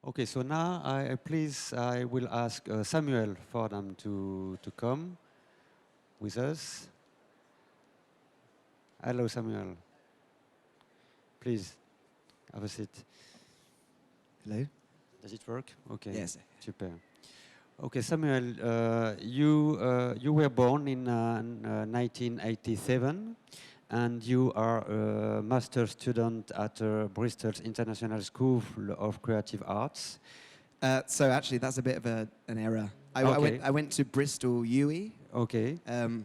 Okay, so now I will ask Samuel Fordham to come with us. Hello, Samuel. Please have a seat. Hello? Does it work? Okay. Yes. Super. Okay, Samuel, you were born in 1987, and you are a master's student at Bristol's International School of Creative Arts. So actually, that's a bit of an error. Okay. I went to Bristol UE. Okay.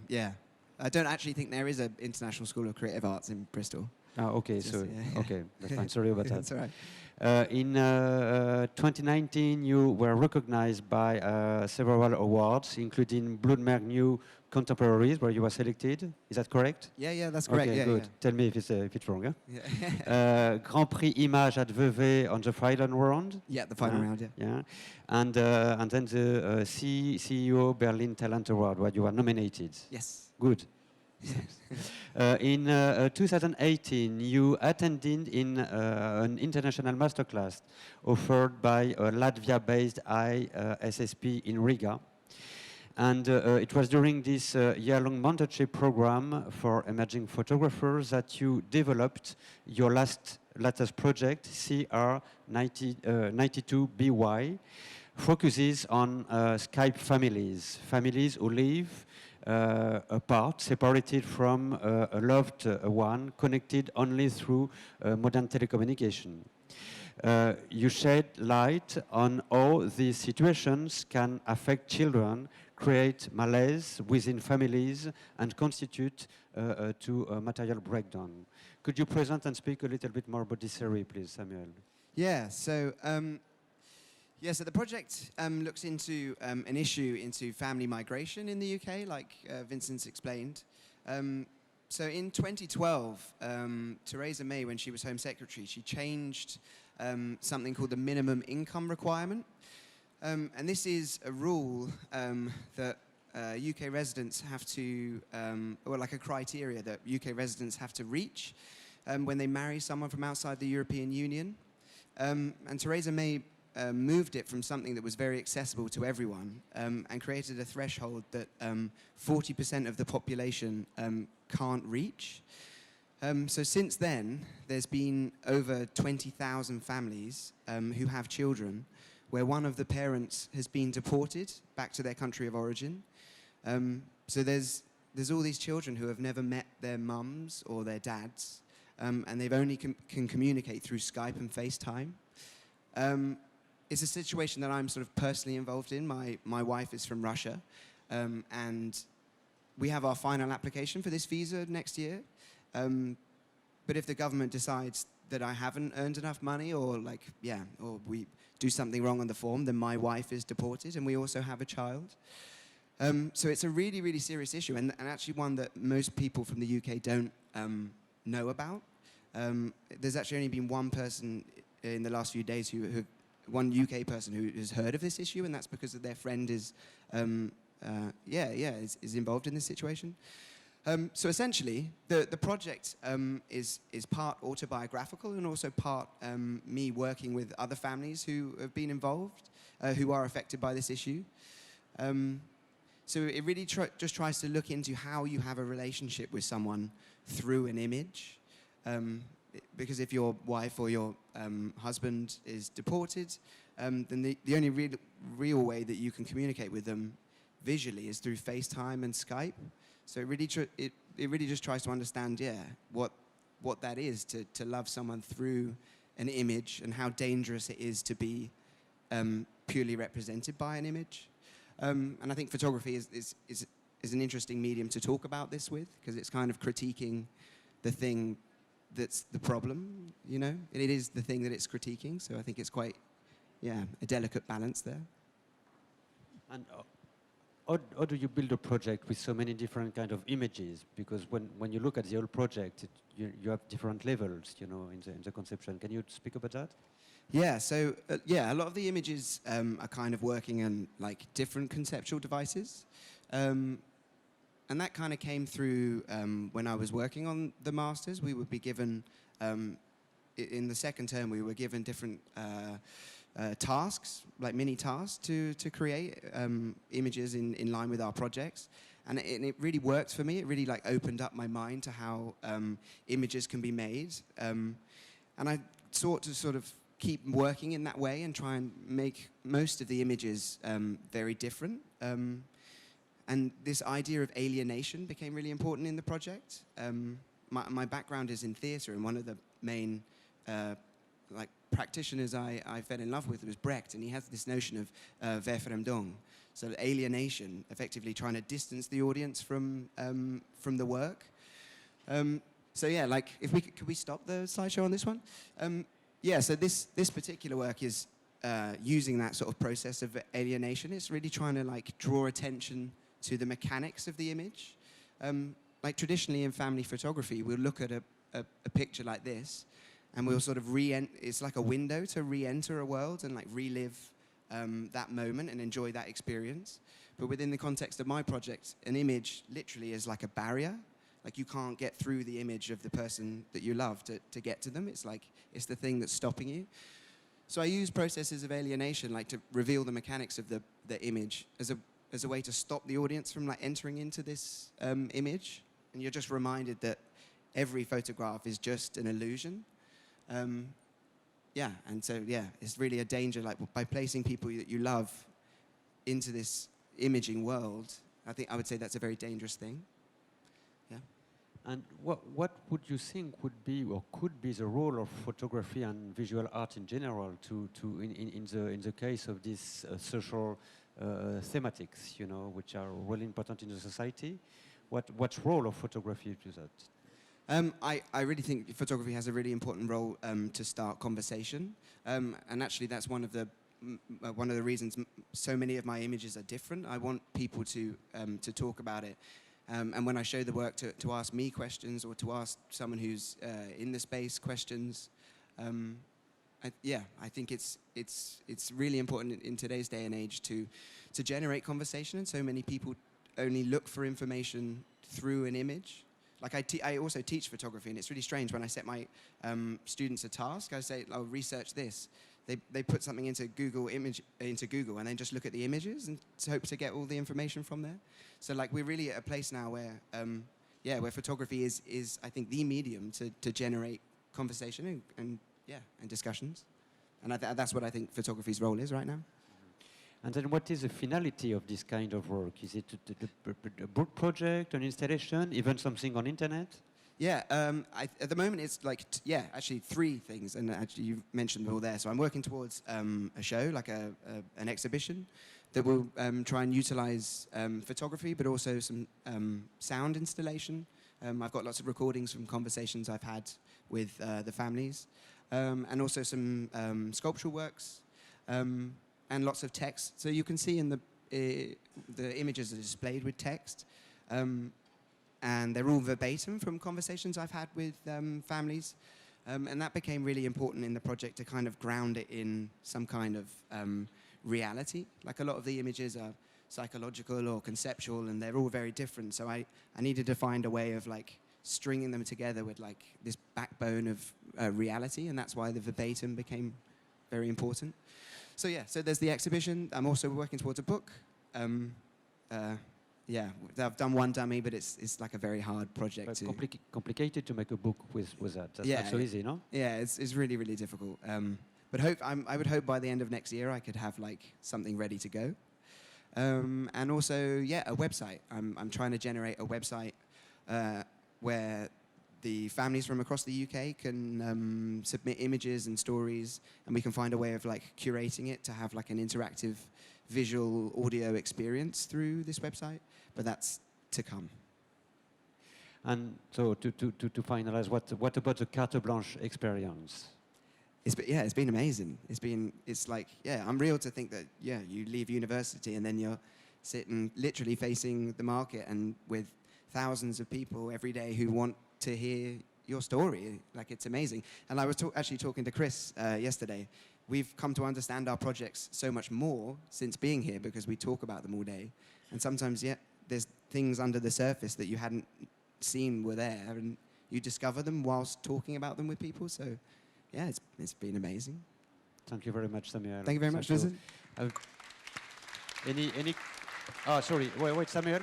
Yeah. I don't actually think there is an International School of Creative Arts in Bristol. Ah, okay, Just, so yeah. okay, that's fine. Sorry about that. That's all right. In 2019, you were recognized by several awards, including Bloomberg New Contemporaries, where you were selected. Is that correct? Yeah, that's correct. Okay, Yeah, good. Tell me if it's wrong. Huh? Yeah. Grand Prix Image at Vevey on the final round. Yeah, the final round, yeah. Yeah, and then the CEO Berlin Talent Award, where you were nominated. Yes. Good. In 2018, you attended in an international masterclass offered by a Latvia-based ISSP in Riga. And it was during this year-long mentorship program for emerging photographers that you developed your latest project, CR92BY, focuses on Skype families who live apart, separated from a loved one, connected only through modern telecommunication. You shed light on how these situations can affect children, create malaise within families, and constitute to a material breakdown. Could you present and speak a little bit more about this series, please, Samuel? Yeah, so the project looks into an issue into family migration in the UK, like Vincent's explained. So in 2012, Theresa May, when she was Home Secretary, she changed something called the minimum income requirement. And this is a rule that UK residents have to, or like a criteria that UK residents have to reach when they marry someone from outside the European Union. And Theresa May moved it from something that was very accessible to everyone and created a threshold that 40% of the population can't reach. So since then, there's been over 20,000 families who have children where one of the parents has been deported back to their country of origin. So there's all these children who have never met their mums or their dads, and they've only can communicate through Skype and FaceTime. It's a situation that I'm sort of personally involved in. My wife is from Russia, and we have our final application for this visa next year. But if the government decides that I haven't earned enough money, or we do something wrong on the form, then my wife is deported, and we also have a child. So it's a really, really serious issue, and actually one that most people from the UK don't know about. There's actually only been one person in the last few days one UK person who has heard of this issue, and that's because their friend is involved in this situation. So essentially, the project is part autobiographical and also part me working with other families who have been involved, who are affected by this issue. So it really just tries to look into how you have a relationship with someone through an image. Because if your wife or your husband is deported, then the only real way that you can communicate with them visually is through FaceTime and Skype. So it really just tries to understand, what that is to love someone through an image, and how dangerous it is to be purely represented by an image. And I think photography is an interesting medium to talk about this with, because it's kind of critiquing the thing that's the problem, you know? It is the thing that it's critiquing, so I think it's quite, a delicate balance there. And how do you build a project with so many different kind of images? Because when you look at the whole project, you have different levels, in the conception. Can you speak about that? Yeah, so a lot of the images are kind of working on like different conceptual devices. And that kind of came through when I was working on the masters. We would be given, in the second term, we were given different tasks, like mini tasks, to create images in line with our projects. And it really worked for me. It really like opened up my mind to how images can be made. And I sought to sort of keep working in that way and try and make most of the images very different. And this idea of alienation became really important in the project. My background is in theatre, and one of the main like practitioners I fell in love with was Brecht, and he has this notion of Verfremdung, so alienation, effectively trying to distance the audience from the work. So yeah, like if we could we stop the slideshow on this one? Yeah, so this particular work is using that sort of process of alienation. It's really trying to like draw attention to the mechanics of the image. Like traditionally in family photography, we'll look at a picture like this, and we'll sort of it's like a window to re-enter a world and like relive that moment and enjoy that experience. But within the context of my project, an image literally is like a barrier. Like you can't get through the image of the person that you love to get to them. It's like, it's the thing that's stopping you. So I use processes of alienation, like to reveal the mechanics of the image as a way to stop the audience from like entering into this image. And you're just reminded that every photograph is just an illusion. Yeah, and so yeah, it's really a danger, like by placing people that you love into this imaging world, I would say that's a very dangerous thing. Yeah. And what would you think would be or could be the role of photography and visual art in general in the case of these social thematics, you know, which are really important in the society? What role of photography to that? I really think photography has a really important role to start conversation, and actually that's one of the reasons so many of my images are different. I want people to talk about it, and when I show the work, to ask me questions or to ask someone who's in the space questions. I think it's really important in today's day and age to generate conversation, and so many people only look for information through an image. Like I also teach photography, and it's really strange when I set my students a task. I say, "Oh, research this." They put something into Google, and then just look at the images and hope to get all the information from there. So like we're really at a place now where where photography is I think the medium to generate conversation and discussions, and that's what I think photography's role is right now. And then what is the finality of this kind of work? Is it a book project, an installation, even something on internet? Yeah, at the moment it's like, actually three things, and actually you've mentioned them all there. So I'm working towards a show, like an exhibition, that will try and utilize photography, but also some sound installation. I've got lots of recordings from conversations I've had with the families, and also some sculptural works, and lots of text. So you can see in the images are displayed with text, and they're all verbatim from conversations I've had with families. And that became really important in the project to kind of ground it in some kind of reality. Like a lot of the images are psychological or conceptual, and they're all very different. So I needed to find a way of like stringing them together with like this backbone of reality, and that's why the verbatim became very important. So yeah, so there's the exhibition. I'm also working towards a book. I've done one dummy, but it's like a very hard project. Complicated to make a book with that. That's not so easy, no? Yeah, it's really, really difficult. But I would hope by the end of next year I could have like something ready to go. And also, a website. I'm trying to generate a website where the families from across the UK can submit images and stories, and we can find a way of like curating it to have like an interactive visual audio experience through this website, but that's to come. And so to finalize, what about the carte blanche experience? It's been amazing. It's unreal to think that you leave university and then you're sitting literally facing the market and with thousands of people every day who want to hear your story. Like, it's amazing. And I was actually talking to Chris yesterday. We've come to understand our projects so much more since being here because we talk about them all day. And sometimes, there's things under the surface that you hadn't seen were there, and you discover them whilst talking about them with people. So, it's been amazing. Thank you very much, Samuel. Thank you very much, Vincent. Uh, any? Oh, sorry. Wait, Samuel.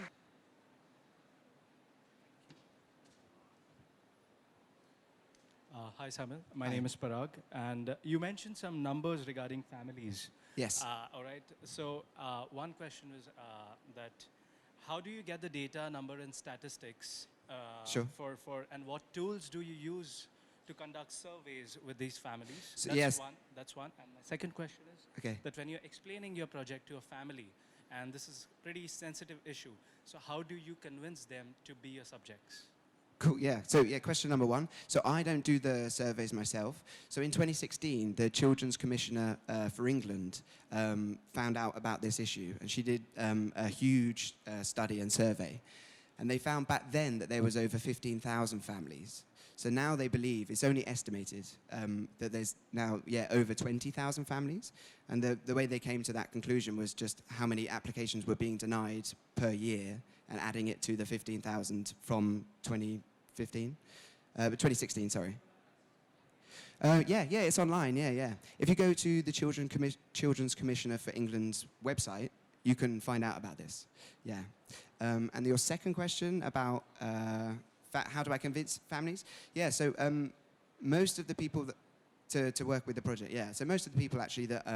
Hi, Samuel. My Hi. name is Parag, and you mentioned some numbers regarding families. Yes. All right. So one question is that how do you get the data, number, and statistics? Sure. And what tools do you use to conduct surveys with these families? So, that's yes. one. That's one. And my second question is Okay. that when you're explaining your project to a family, and this is a pretty sensitive issue, so how do you convince them to be your subjects? Cool, yeah. So, yeah, question number one. So, I don't do the surveys myself. So, in 2016, the Children's Commissioner for England found out about this issue, and she did a huge study and survey. And they found back then that there was over 15,000 families. So now they believe, it's only estimated, that there's now, over 20,000 families. And the way they came to that conclusion was just how many applications were being denied per year and adding it to the 15,000 from 2016, sorry. It's online, yeah. If you go to the Children's Commissioner for England's website, you can find out about this, yeah. And your second question about how do I convince families? Yeah, so most of the people to work with the project, so most of the people actually that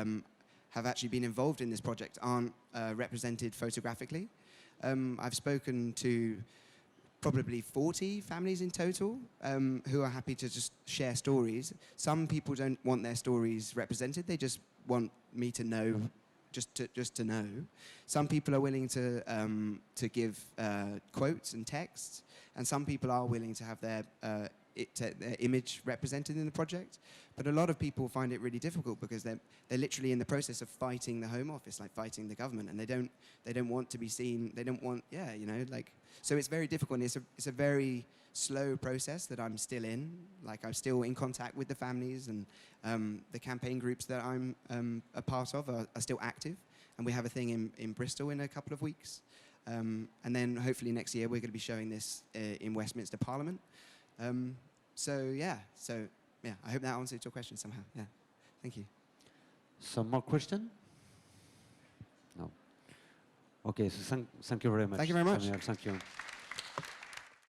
have actually been involved in this project aren't represented photographically. I've spoken to probably 40 families in total who are happy to just share stories. Some people don't want their stories represented, they just want me to know, just to know. Some people are willing to give quotes and texts, and some people are willing to have their image represented in the project. But a lot of people find it really difficult because they're literally in the process of fighting the Home Office, like fighting the government, and they don't want to be seen. They don't want, so it's very difficult. And it's a very slow process that I'm still in. Like, I'm still in contact with the families, and the campaign groups that I'm a part of are still active. And we have a thing in Bristol in a couple of weeks. And then hopefully next year we're going to be showing this in Westminster Parliament. I hope that answered your question somehow. Yeah, thank you. Some more question? No. Okay, so thank you very much. Thank you very much. Samuel, thank you.